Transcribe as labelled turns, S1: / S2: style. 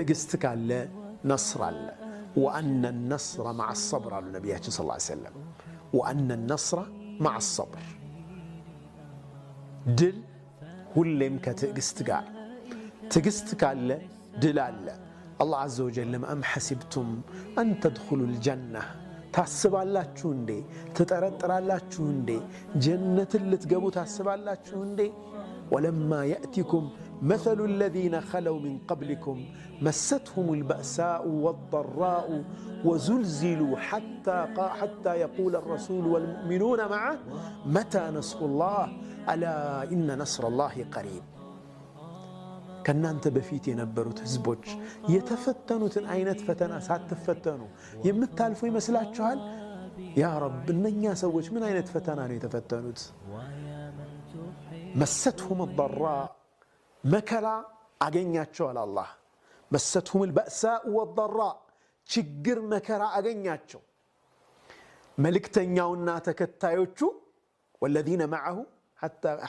S1: تجستك على نصر الله وأن النصر مع الصبر على النبي صلى الله عليه وسلم وأن النصر مع الصبر دل ሁሌም ከትዕግስት ጋር ትዕግስት ካለ ድል አለ الله عز وجل أم حسبتم أن تدخلوا الجنة ታስባላችሁ እንዴ ተጠረጥራላችሁ እንዴ ጀነት ልትገቡ ታስባላችሁ እንዴ ولما يأتكم مثل الذين خلوا من قبلكم مستهم البأساء والضراء وزلزلوا حتى يقول الرسول والمؤمنون معه متى نصر الله ألا إن نصر الله قريب كنانت بفيت ينبروت ህዝቦች የተፈተኑትን አይነት ፈተና ሳትፈተኑ የምታልፉ ይመስላችኋል ያ ረብ እነኛ ሰዎች ምን አይነት ፈተና ነው የተፈተኑት مستهم الضراء مكلا አገኛቸዋል አላህ مستهم البأساء والضراء ችግር መከራ አገኛቸው መልእክተኛውና ተከታዮቹ والذين معه حتى